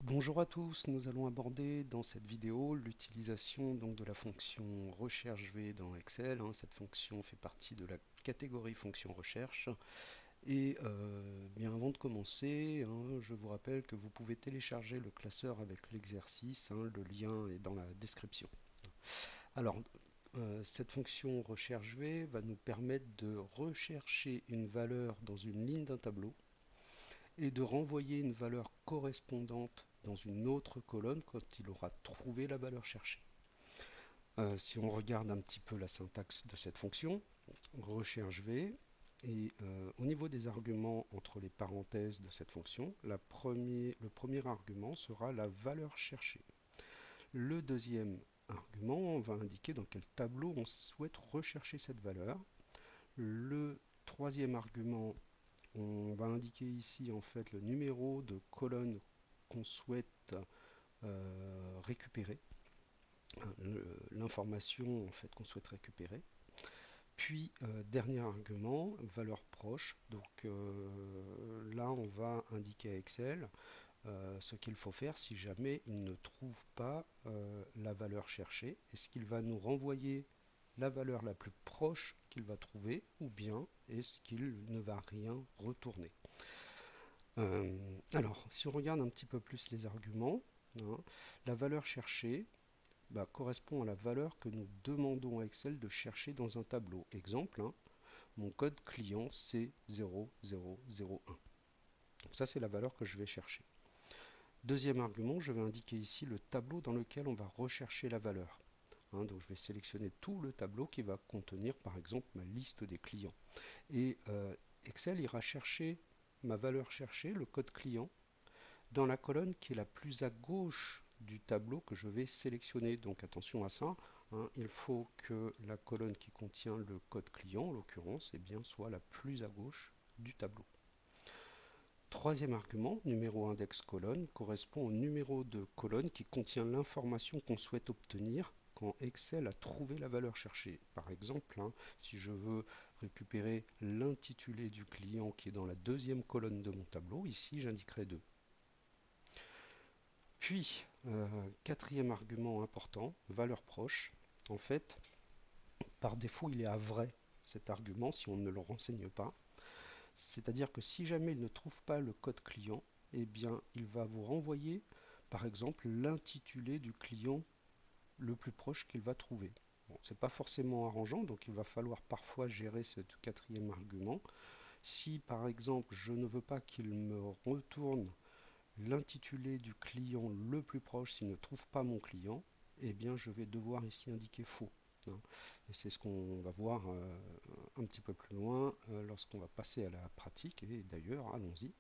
Bonjour à tous, nous allons aborder dans cette vidéo l'utilisation donc de la fonction recherche V dans Excel. Cette fonction fait partie de la catégorie fonction recherche. Et bien avant de commencer, je vous rappelle que vous pouvez télécharger le classeur avec l'exercice. Le lien est dans la description. Alors, cette fonction recherche V va nous permettre de rechercher une valeur dans une ligne d'un tableau et de renvoyer une valeur correspondante dans une autre colonne quand il aura trouvé la valeur cherchée. Si on regarde un petit peu la syntaxe de cette fonction, recherche V, et au niveau des arguments entre les parenthèses de cette fonction, le premier argument sera la valeur cherchée. Le deuxième argument va indiquer dans quel tableau on souhaite rechercher cette valeur. Le troisième argument, on va indiquer ici en fait le numéro de colonne qu'on souhaite récupérer, l'information en fait qu'on souhaite récupérer. Puis dernier argument, valeur proche. Donc là on va indiquer à Excel ce qu'il faut faire si jamais il ne trouve pas la valeur cherchée. Est-ce qu'il va nous renvoyer la valeur la plus proche qu'il va trouver ou bien est-ce qu'il ne va rien retourner? Alors, si on regarde un petit peu plus les arguments, la valeur cherchée correspond à la valeur que nous demandons à Excel de chercher dans un tableau. Exemple, mon code client c'est 0001. Donc ça, c'est la valeur que je vais chercher. Deuxième argument, je vais indiquer ici le tableau dans lequel on va rechercher la valeur. Donc je vais sélectionner tout le tableau qui va contenir par exemple ma liste des clients. Et Excel ira chercher ma valeur cherchée, le code client, dans la colonne qui est la plus à gauche du tableau que je vais sélectionner. Donc attention à ça, il faut que la colonne qui contient le code client, en l'occurrence, soit la plus à gauche du tableau. Troisième argument, numéro index colonne, correspond au numéro de colonne qui contient l'information qu'on souhaite obtenir quand Excel a trouvé la valeur cherchée. Par exemple, si je veux récupérer l'intitulé du client qui est dans la deuxième colonne de mon tableau, ici j'indiquerai 2. Puis, quatrième argument important, valeur proche. En fait, par défaut, il est à vrai cet argument si on ne le renseigne pas. C'est-à-dire que si jamais il ne trouve pas le code client, eh bien, il va vous renvoyer, par exemple, l'intitulé du client le plus proche qu'il va trouver. Bon, c'est pas forcément arrangeant, donc il va falloir parfois gérer ce quatrième argument. Si, par exemple, je ne veux pas qu'il me retourne l'intitulé du client le plus proche s'il ne trouve pas mon client, eh bien je vais devoir ici indiquer faux. Et c'est ce qu'on va voir un petit peu plus loin lorsqu'on va passer à la pratique. Et d'ailleurs, allons-y.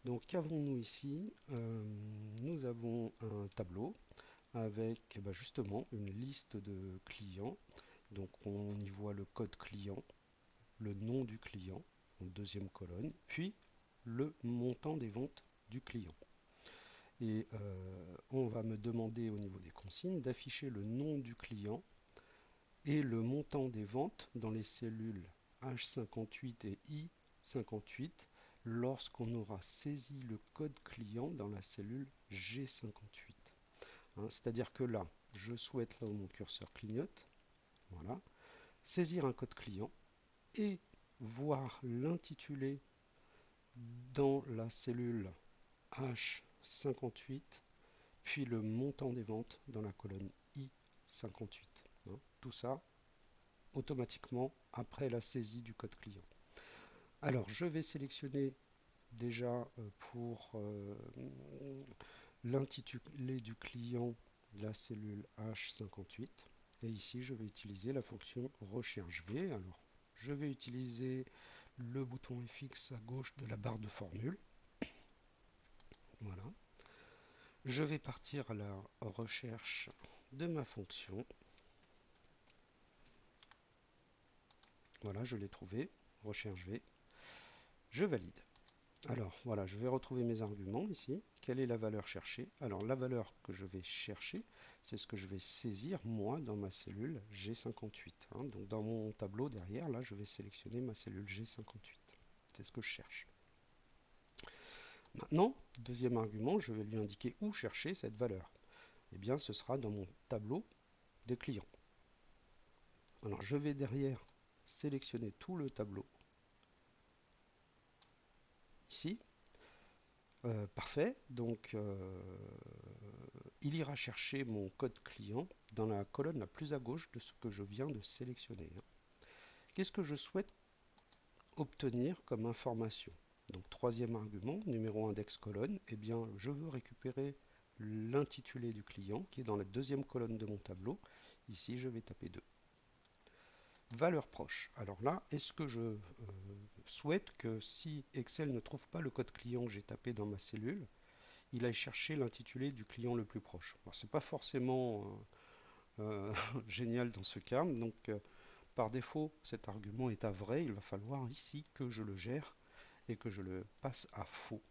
Donc qu'avons-nous ici? Nous avons un tableau avec justement une liste de clients. Donc on y voit le code client, le nom du client en deuxième colonne, puis le montant des ventes du client. Et on va me demander au niveau des consignes d'afficher le nom du client et le montant des ventes dans les cellules H58 et I58 lorsqu'on aura saisi le code client dans la cellule G58. C'est-à-dire que là, je souhaite, là où mon curseur clignote, voilà, saisir un code client et voir l'intitulé dans la cellule H58 puis le montant des ventes dans la colonne I58. Tout ça automatiquement après la saisie du code client. Alors je vais sélectionner déjà pour l'intitulé du client la cellule H58 et ici je vais utiliser la fonction recherche V. Alors je vais utiliser le bouton FX à gauche de la barre de formule. Voilà. Je vais partir à la recherche de ma fonction. Voilà, je l'ai trouvé. Recherche V. Je valide. Alors voilà, je vais retrouver mes arguments ici. Quelle est la valeur cherchée? Alors la valeur que je vais chercher, c'est ce que je vais saisir moi dans ma cellule G58. Donc dans mon tableau derrière, là, je vais sélectionner ma cellule G58. C'est ce que je cherche. Maintenant, deuxième argument, je vais lui indiquer où chercher cette valeur. Eh bien, ce sera dans mon tableau des clients. Alors, je vais derrière sélectionner tout le tableau ici. Parfait. Donc, il ira chercher mon code client dans la colonne la plus à gauche de ce que je viens de sélectionner. Qu'est-ce que je souhaite obtenir comme information? Donc, troisième argument, numéro index colonne, eh bien, je veux récupérer l'intitulé du client qui est dans la deuxième colonne de mon tableau. Ici, je vais taper 2. Valeur proche. Alors là, est-ce que je souhaite que si Excel ne trouve pas le code client que j'ai tapé dans ma cellule, il aille chercher l'intitulé du client le plus proche? Alors, c'est pas forcément génial dans ce cas. Donc, par défaut, cet argument est à vrai. Il va falloir ici que je le gère et que je le passe à faux.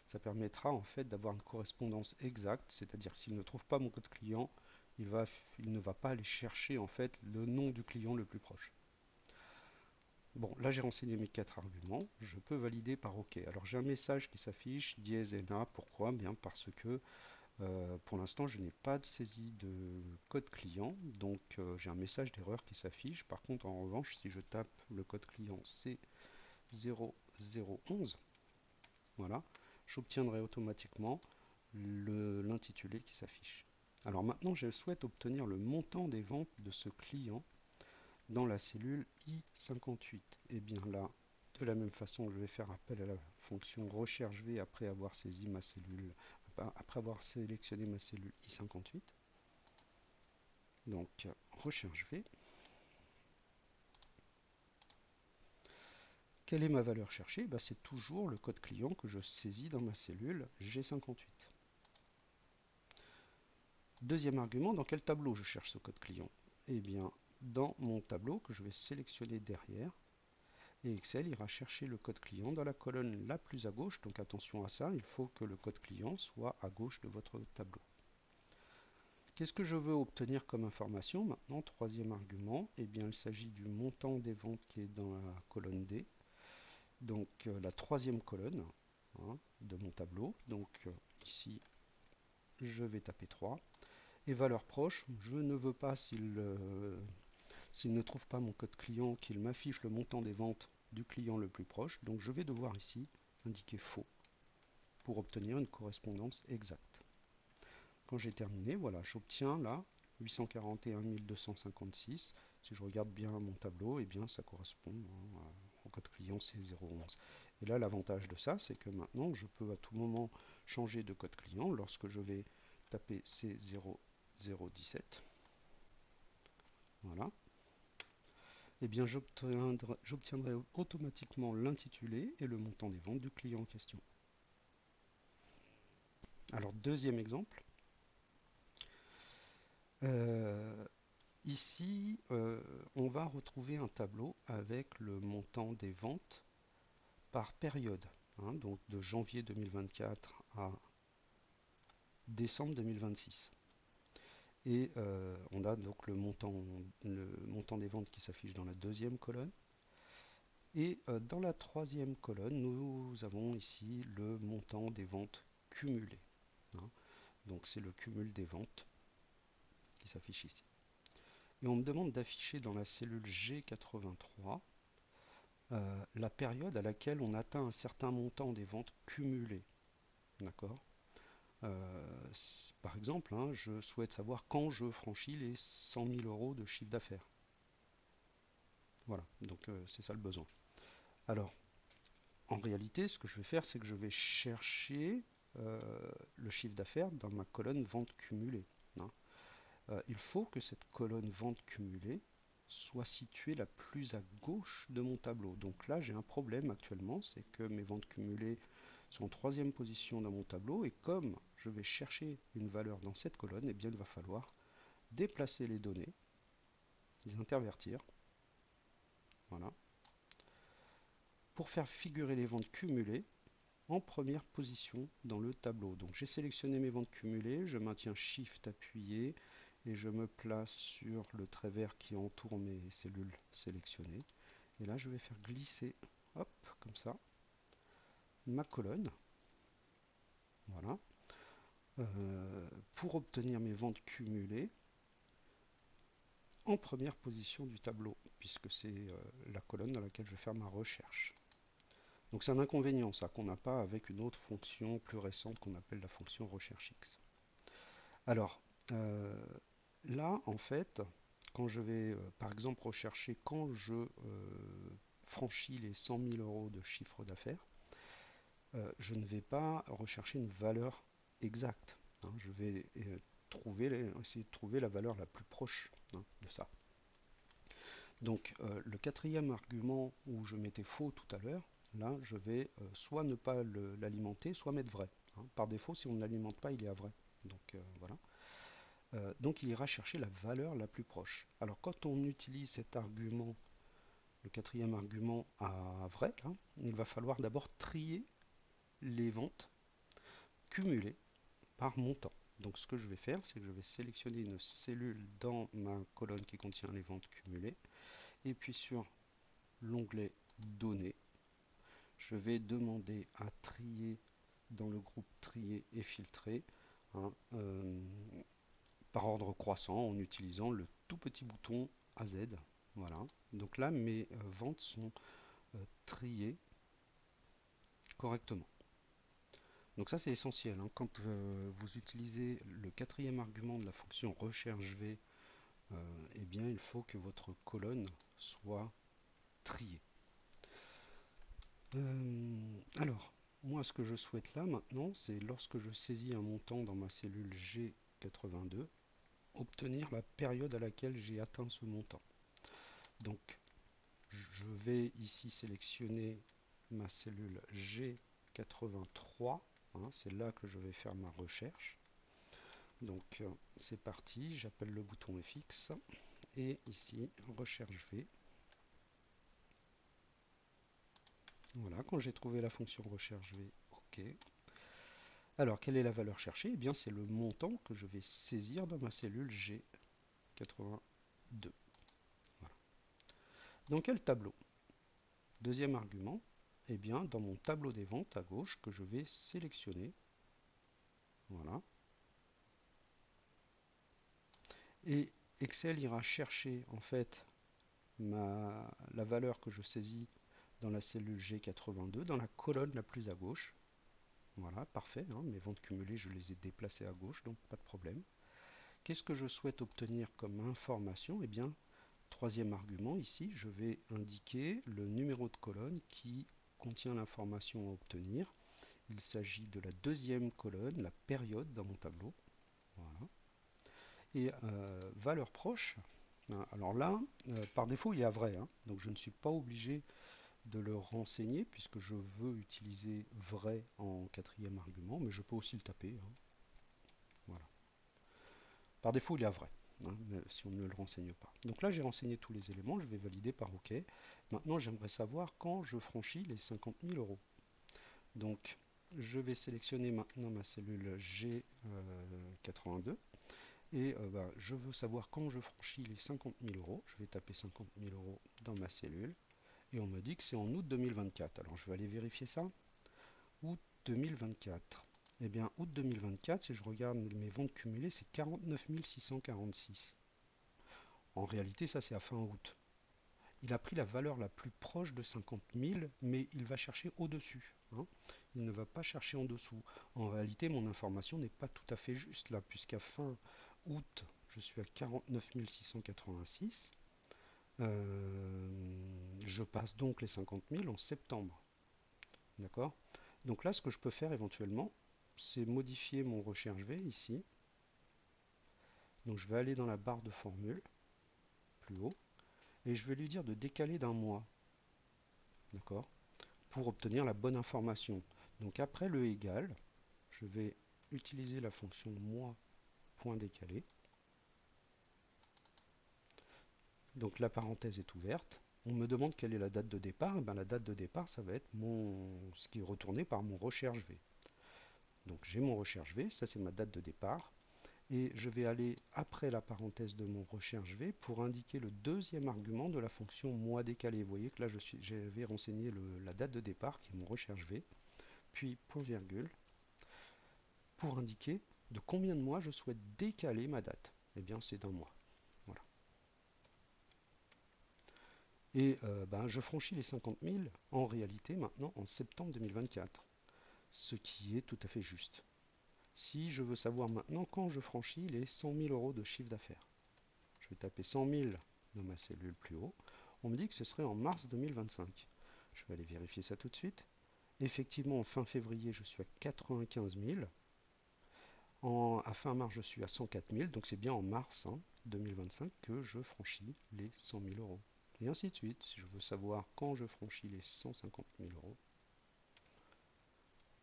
Ça permettra en fait d'avoir une correspondance exacte, c'est-à-dire s'il ne trouve pas mon code client, il ne va pas aller chercher en fait le nom du client le plus proche. Bon, là j'ai renseigné mes 4 arguments, je peux valider par OK. Alors j'ai un message qui s'affiche, dièse ENA, pourquoi? Bien parce que pour l'instant je n'ai pas de saisie de code client, donc j'ai un message d'erreur qui s'affiche. Par contre, en revanche, si je tape le code client C0011, voilà, j'obtiendrai automatiquement l'intitulé qui s'affiche. Alors maintenant, je souhaite obtenir le montant des ventes de ce client dans la cellule I58. Et bien là, de la même façon, je vais faire appel à la fonction recherche V après avoir saisi ma cellule, après avoir sélectionné ma cellule I58. Donc, recherche V. Quelle est ma valeur cherchée? C'est toujours le code client que je saisis dans ma cellule G58. Deuxième argument, dans quel tableau je cherche ce code client? Eh bien, dans mon tableau que je vais sélectionner derrière. Et Excel ira chercher le code client dans la colonne la plus à gauche. Donc attention à ça, il faut que le code client soit à gauche de votre tableau. Qu'est-ce que je veux obtenir comme information maintenant? Troisième argument, eh bien, il s'agit du montant des ventes qui est dans la colonne D. Donc la troisième colonne de mon tableau. Donc ici, je vais taper 3. Et valeur proche, je ne veux pas s'il ne trouve pas mon code client, qu'il m'affiche le montant des ventes du client le plus proche. Donc je vais devoir ici indiquer faux pour obtenir une correspondance exacte. Quand j'ai terminé, voilà, j'obtiens là 841 256. Si je regarde bien mon tableau, eh bien ça correspond au code client C011. Et là, l'avantage de ça, c'est que maintenant, je peux à tout moment changer de code client lorsque je vais taper C0017. Voilà. Eh bien, j'obtiendrai automatiquement l'intitulé et le montant des ventes du client en question. Alors, deuxième exemple. Euh, Ici, on va retrouver un tableau avec le montant des ventes par période, donc de janvier 2024 à décembre 2026. Et on a donc le montant des ventes qui s'affiche dans la deuxième colonne. Et dans la troisième colonne, nous avons ici le montant des ventes cumulées. Donc c'est le cumul des ventes qui s'affiche ici. Et on me demande d'afficher dans la cellule G83 la période à laquelle on atteint un certain montant des ventes cumulées. D'accord. Par exemple, je souhaite savoir quand je franchis les 100 000 euros de chiffre d'affaires. Voilà, donc c'est ça le besoin. Alors, en réalité, ce que je vais faire, c'est que je vais chercher le chiffre d'affaires dans ma colonne vente cumulée. Il faut que cette colonne vente cumulée soit située la plus à gauche de mon tableau. Donc là, j'ai un problème actuellement, c'est que mes ventes cumulées sont en troisième position dans mon tableau, et comme je vais chercher une valeur dans cette colonne, eh bien, il va falloir déplacer les données, les intervertir, voilà, pour faire figurer les ventes cumulées en première position dans le tableau. Donc j'ai sélectionné mes ventes cumulées, je maintiens Shift appuyé et je me place sur le trait vert qui entoure mes cellules sélectionnées. Et là je vais faire glisser, hop, comme ça, ma colonne. Voilà. Pour obtenir mes ventes cumulées en première position du tableau, puisque c'est la colonne dans laquelle je vais faire ma recherche. Donc c'est un inconvénient, ça, qu'on n'a pas avec une autre fonction plus récente qu'on appelle la fonction recherche X. Alors, là, en fait, quand je vais, par exemple, rechercher quand je franchis les 100 000 euros de chiffre d'affaires, je ne vais pas rechercher une valeur exacte, hein. Je vais essayer de trouver la valeur la plus proche, hein, de ça. Donc, le quatrième argument où je mettais faux tout à l'heure, là, je vais soit ne pas l'alimenter, soit mettre vrai, hein. Par défaut, si on ne l'alimente pas, il est à vrai. Donc, voilà. Donc il ira chercher la valeur la plus proche. Alors quand on utilise cet argument, le quatrième argument à vrai, là, il va falloir d'abord trier les ventes cumulées par montant. Donc ce que je vais faire, c'est que je vais sélectionner une cellule dans ma colonne qui contient les ventes cumulées. Et puis sur l'onglet Données, je vais demander à trier dans le groupe Trier et Filtrer, hein, par ordre croissant en utilisant le tout petit bouton AZ. Voilà. Donc là, mes ventes sont triées correctement. Donc ça, c'est essentiel, hein. Quand vous utilisez le quatrième argument de la fonction recherche V, eh bien, il faut que votre colonne soit triée. Alors, moi, ce que je souhaite là maintenant, c'est lorsque je saisis un montant dans ma cellule G82, obtenir la période à laquelle j'ai atteint ce montant. Donc, je vais ici sélectionner ma cellule G83, hein, c'est là que je vais faire ma recherche. Donc c'est parti, j'appelle le bouton FX et ici recherche V. Voilà, quand j'ai trouvé la fonction recherche V, OK. Alors quelle est la valeur cherchée? Eh bien c'est le montant que je vais saisir dans ma cellule G82. Voilà. Dans quel tableau? Deuxième argument, eh bien dans mon tableau des ventes à gauche que je vais sélectionner. Voilà. Et Excel ira chercher en fait la valeur que je saisis dans la cellule G82, dans la colonne la plus à gauche. Voilà, parfait, hein, mes ventes cumulées, je les ai déplacées à gauche, donc pas de problème. Qu'est-ce que je souhaite obtenir comme information? Eh bien, troisième argument, ici, je vais indiquer le numéro de colonne qui contient l'information à obtenir. Il s'agit de la deuxième colonne, la période dans mon tableau. Voilà. Et valeur proche, alors là, par défaut, il est à vrai, hein, donc je ne suis pas obligé de le renseigner puisque je veux utiliser vrai en quatrième argument, mais je peux aussi le taper, hein. Voilà. Par défaut, il est à vrai, hein, si on ne le renseigne pas. Donc là, j'ai renseigné tous les éléments, je vais valider par OK. Maintenant, j'aimerais savoir quand je franchis les 50 000 euros. Donc, je vais sélectionner maintenant ma cellule G82 et je veux savoir quand je franchis les 50 000 euros. Je vais taper 50 000 euros dans ma cellule et on me dit que c'est en août 2024. Alors, je vais aller vérifier ça. Août 2024. Eh bien, août 2024, si je regarde mes ventes cumulées, c'est 49 646. En réalité, ça c'est à fin août. Il a pris la valeur la plus proche de 50 000, mais il va chercher au-dessus, hein. Il ne va pas chercher en dessous. En réalité, mon information n'est pas tout à fait juste là, puisqu'à fin août, je suis à 49 686. Je passe donc les 50 000 en septembre. D'accord? Donc là, ce que je peux faire éventuellement, c'est modifier mon recherche V ici. Donc je vais aller dans la barre de formule, plus haut, et je vais lui dire de décaler d'un mois. D'accord? Pour obtenir la bonne information. Donc après le égal, je vais utiliser la fonction mois.décalé. Donc la parenthèse est ouverte. On me demande quelle est la date de départ. Et bien, la date de départ, ça va être ce qui est retourné par mon recherche V. Donc j'ai mon recherche V, ça c'est ma date de départ. Et je vais aller après la parenthèse de mon recherche V pour indiquer le deuxième argument de la fonction mois décalé. Vous voyez que là j'avais renseigné la date de départ qui est mon recherche V, puis point virgule. pour indiquer de combien de mois je souhaite décaler ma date. Eh bien, c'est d'un mois. Voilà. Et ben, je franchis les 50 000 en réalité maintenant en septembre 2024, ce qui est tout à fait juste. Si je veux savoir maintenant quand je franchis les 100 000 euros de chiffre d'affaires, je vais taper 100 000 dans ma cellule plus haut. On me dit que ce serait en mars 2025. Je vais aller vérifier ça tout de suite. Effectivement, en fin février, je suis à 95 000. À fin mars, je suis à 104 000. Donc c'est bien en mars 2025 que je franchis les 100 000 euros. Et ainsi de suite. Si je veux savoir quand je franchis les 150 000 euros,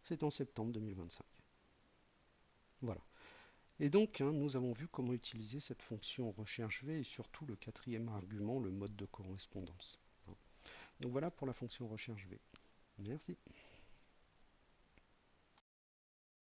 c'est en septembre 2025. Voilà. Et donc, nous avons vu comment utiliser cette fonction recherche V et surtout le quatrième argument, le mode de correspondance. Donc voilà pour la fonction recherche V. Merci.